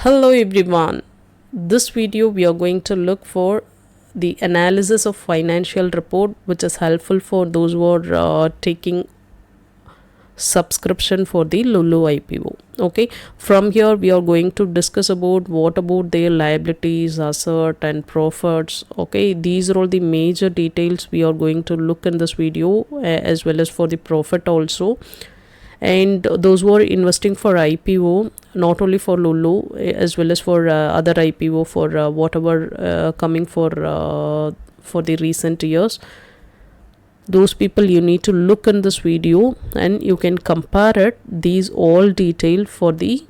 Hello everyone. This video we are going to look for the analysis of financial report, which is helpful for those who are taking subscription for the LULU IPO. Okay, from here we are going to discuss about what about their liabilities, asset and profits. Okay, these are all the major details we are going to look in this video, as well as for the profit also. And those who are investing for IPO, not only for LULU, as well as for other IPO, for whatever coming for the recent years, those people you need to look in this video and you can compare it these all detail for the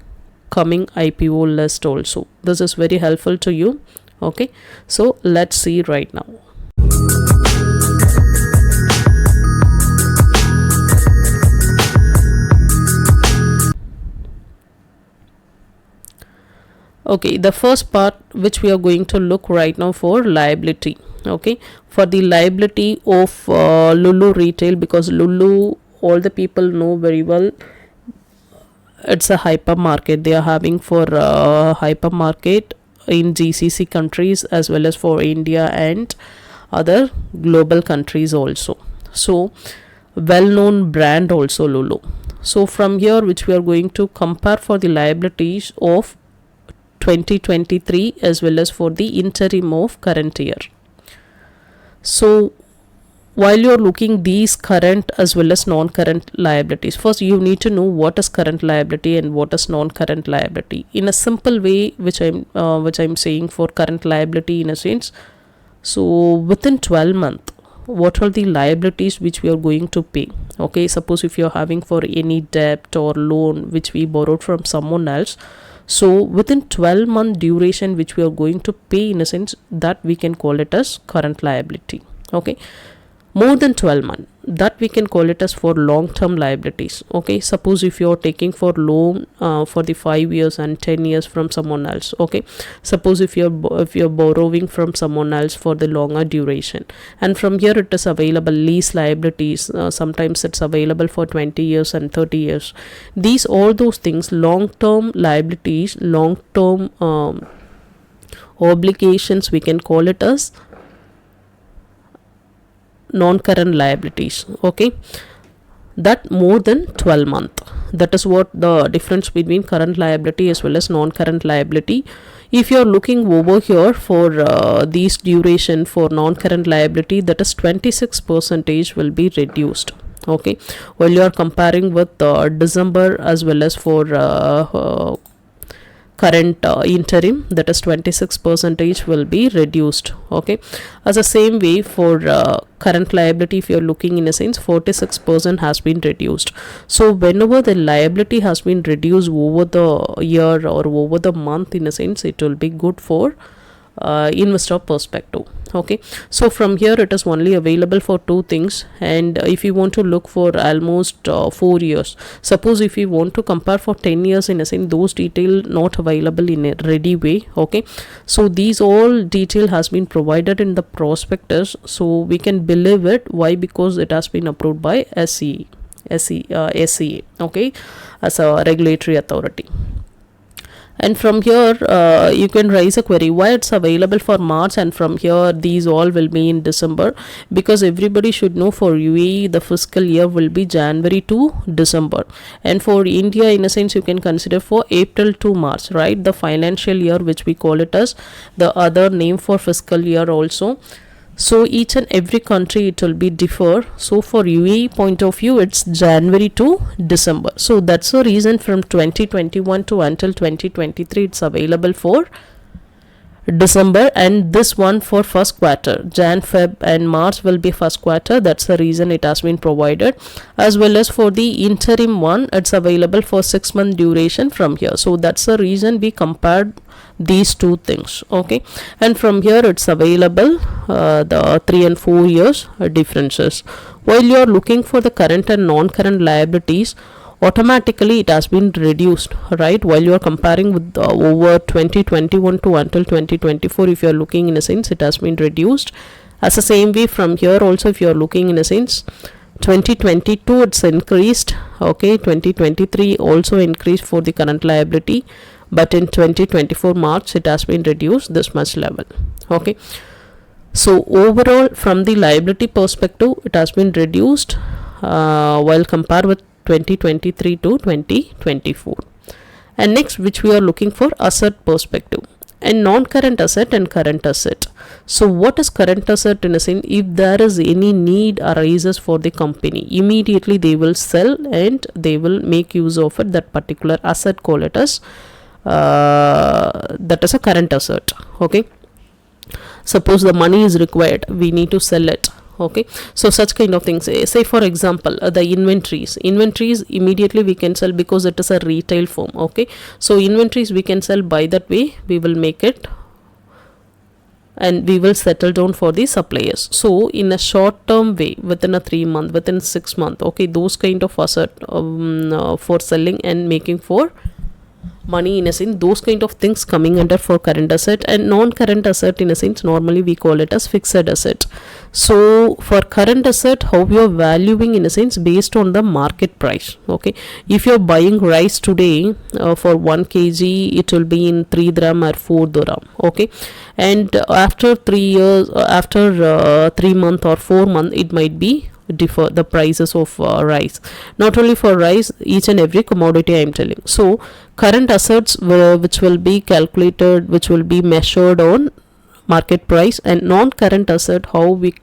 coming IPO list also. This is very helpful to you. Okay, so let's see right now. Okay, the first part which we are going to look right now for liability. Okay, for the liability of LULU retail, because LULU, all the people know very well, it's a hypermarket. They are having for hypermarket in GCC countries as well as for India and other global countries also. So well-known brand also LULU. So from here, which we are going to compare for the liabilities of 2023 as well as for the interim of current year. So while you're looking these current as well as non-current liabilities, first you need to know what is current liability and what is non-current liability in a simple way, which I'm saying for current liability in a sense. So within 12 months, what are the liabilities which we are going to pay? Okay, suppose if you're having for any debt or loan which we borrowed from someone else, so within 12-month duration which we are going to pay, in a sense that we can call it as current liability. Okay, more than 12 months, that we can call it as for long-term liabilities. Okay, suppose if you are taking for loan for the 5 years and 10 years from someone else. Okay, suppose if you're borrowing from someone else for the longer duration, and from here it is available lease liabilities, sometimes it's available for 20 years and 30 years. These all those things, long-term liabilities, long-term obligations, we can call it as non-current liabilities. Okay, that more than 12 months, that is what the difference between current liability as well as non-current liability. If you are looking over here for these duration for non-current liability, that is 26% will be reduced. Okay, while you are comparing with December as well as for current interim, that is 26% will be reduced. Okay, as the same way for current liability, if you are looking in a sense, 46% has been reduced. So whenever the liability has been reduced over the year or over the month, in a sense, it will be good for investor perspective. Okay, so from here it is only available for two things, and if you want to look for almost 4 years, suppose if you want to compare for 10 years, in a sense those detail not available in a ready way. Okay, so these all detail has been provided in the prospectus, so we can believe it. Why? Because it has been approved by SCA, okay, as a regulatory authority. And from here you can raise a query why it's available for March, and from here these all will be in December, because everybody should know for UAE the fiscal year will be January to December, and for India, in a sense, you can consider for April to March, right? The financial year, which we call it as the other name for fiscal year also. So each and every country it will be differ. So for UAE point of view, it's January to December. So that's the reason from 2021 to until 2023 it's available for December, and this one for first quarter, Jan, Feb and March will be first quarter. That's the reason it has been provided. As well as for the interim one, it's available for 6-month duration from here. So that's the reason we compared these two things. Okay, and from here it's available the 3 and 4 years differences. While you are looking for the current and non-current liabilities, automatically it has been reduced, right? While you are comparing with over 2021 to until 2024, if you are looking, in a sense, it has been reduced. As the same way from here also, if you are looking, in a sense, 2022 it's increased. Okay, 2023 also increased for the current liability. but in 2024 March it has been reduced this much level. Okay, so overall from the liability perspective it has been reduced while compared with 2023 to 2024. And next, which we are looking for, asset perspective and non-current asset and current asset. So what is current asset? In a sense, if there is any need arises for the company, immediately they will sell and they will make use of it, that particular asset, call it as that is a current asset. Okay, suppose the money is required, we need to sell it. Okay, so such kind of things, say for example the inventories immediately we can sell because it is a retail form. Okay, so inventories we can sell, by that way we will make it and we will settle down for the suppliers. So in a short term way, within a 3 month, within 6 month, okay, those kind of asset for selling and making for money, in a sense, those kind of things coming under for current asset. And non-current asset, in a sense, normally we call it as fixed asset. So for current asset, how you are valuing, in a sense, based on the market price. Okay, if you're buying rice today for 1 kg, it will be in 3 dirham or 4 dirham. Okay, and after 3 years, after 3 month or 4 month, it might be differ the prices of rice. Not only for rice, each and every commodity I am telling. So current assets which will be calculated, which will be measured on market price, and non-current asset how we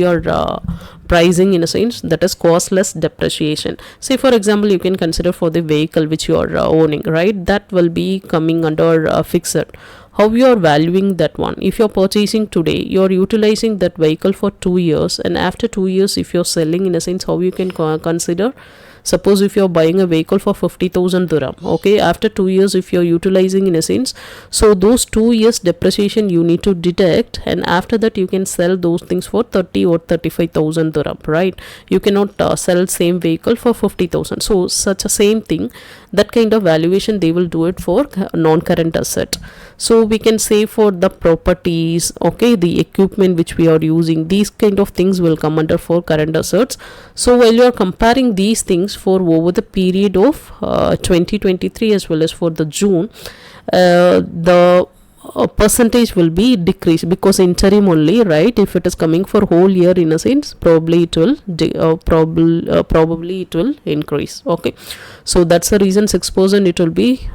are pricing, in a sense, that is costless depreciation. Say for example, you can consider for the vehicle which you are owning, right, that will be coming under fixed. How you are valuing that one? If you're purchasing today, you're utilizing that vehicle for 2 years, and after 2 years if you're selling, in a sense, how you can consider, suppose if you're buying a vehicle for 50,000 dirham, okay, after 2 years if you're utilizing, in a sense, so those 2 years depreciation you need to deduct, and after that you can sell those things for 30 or 35,000 dirham, right? You cannot sell same vehicle for 50,000. So such a same thing, that kind of valuation they will do it for non-current asset. So we can say for the properties, okay, the equipment which we are using, these kind of things will come under for current assets. So while you are comparing these things for over the period of 2023 as well as for the June, the percentage will be decreased because interim only, right? If it is coming for whole year, in a sense, probably it will probably it will increase. Okay, so that's the reason 6% it will be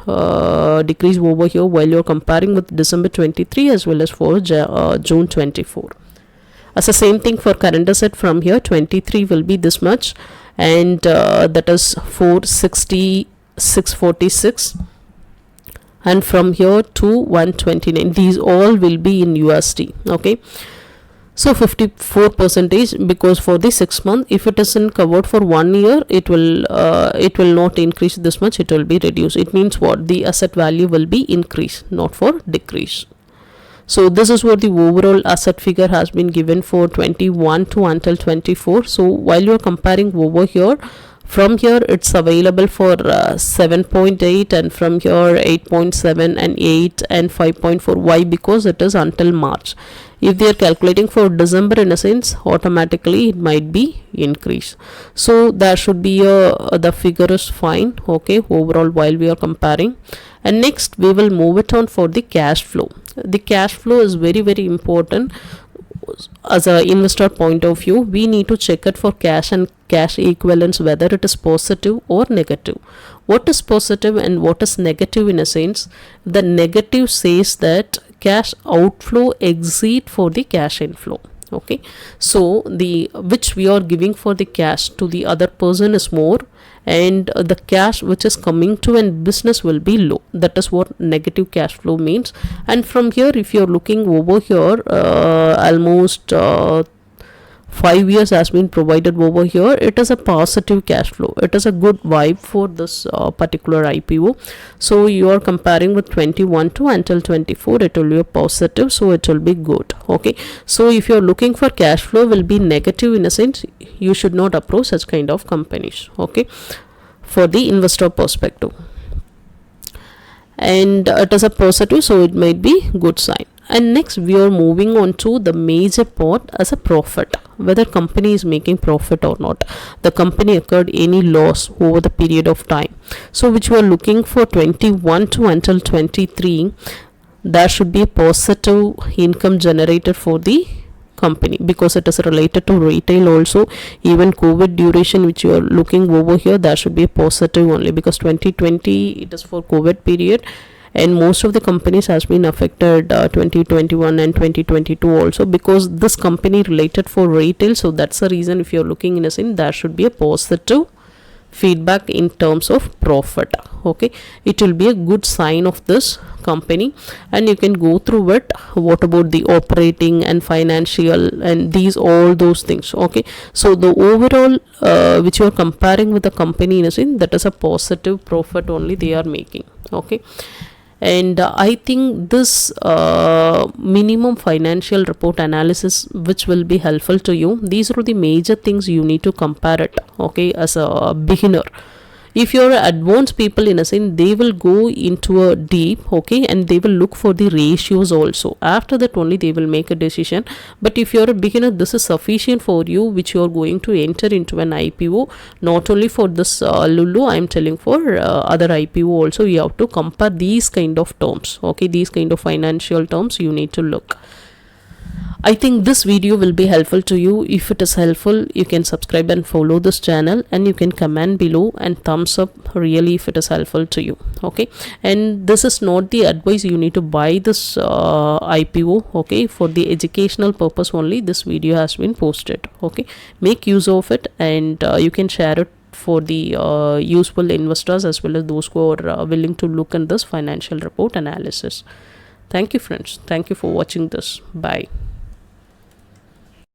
decreased over here while you're comparing with December 23 as well as for June 24. As the same thing for current asset, from here 23 will be this much, and that is 466.46, and from here to 129, these all will be in USD. Okay, so 54%, because for the 6 month, if it isn't covered for 1 year, it will not increase this much, it will be reduced. It means what? The asset value will be increased, not for decrease. So this is what the overall asset figure has been given for 21 to until 24. So while you are comparing over here, from here it's available for 7.8, and from here 8.7 and 8 and 5.4. Why? Because it is until March. If they are calculating for December, in a sense, automatically it might be increased. So there should be the figure is fine, okay, overall while we are comparing. And next we will move it on for the cash flow. The cash flow is very, very important. As a investor point of view, we need to check it for cash and cash equivalents, whether it is positive or negative. What is positive and what is negative? In a sense, the negative says that cash outflow exceed for the cash inflow. Okay, so the which we are giving for the cash to the other person is more, and the cash which is coming to and business will be low. That is what negative cash flow means. And from here, if you're looking over here, almost 5 years has been provided over here, it is a positive cash flow. It is a good vibe for this particular IPO. So you are comparing with 21 to until 24, it will be a positive, so it will be good. Okay, so if you're looking for cash flow will be negative, in a sense, you should not approach such kind of companies. Okay, for the investor perspective, and it is a positive, so it might be good sign. And next we are moving on to the major part as a profit. whether company is making profit or not, the company occurred any loss over the period of time. So which we are looking for 21 to until 23, there should be a positive income generated for the company, because it is related to retail also. Even COVID duration which you are looking over here, there should be a positive only, because 2020 it is for COVID period, and most of the companies has been affected 2021 and 2022 also, because this company related for retail. So that's the reason, if you're looking in a scene, there should be a positive feedback in terms of profit. Okay, it will be a good sign of this company, and you can go through it. What about the operating and financial and these all those things? Okay, so the overall which you are comparing with the company in a scene, that is a positive profit only they are making. Okay, and I think this minimum financial report analysis which will be helpful to you, these are the major things you need to compare it. Okay, as a beginner. If you're advanced people in a sense, they will go into a deep, okay, and they will look for the ratios also. After that only they will make a decision. But if you're a beginner, this is sufficient for you, which you're going to enter into an IPO. Not only for this Lulu, I'm telling for other IPO also, you have to compare these kind of terms. Okay, these kind of financial terms you need to look. I think this video will be helpful to you. If it is helpful, you can subscribe and follow this channel, and you can comment below and thumbs up really if it is helpful to you. Okay, and this is not the advice you need to buy this IPO. Okay, for the educational purpose only this video has been posted. Okay, make use of it, and you can share it for the useful investors as well as those who are willing to look in this financial report analysis. Thank you friends, thank you for watching this. Bye.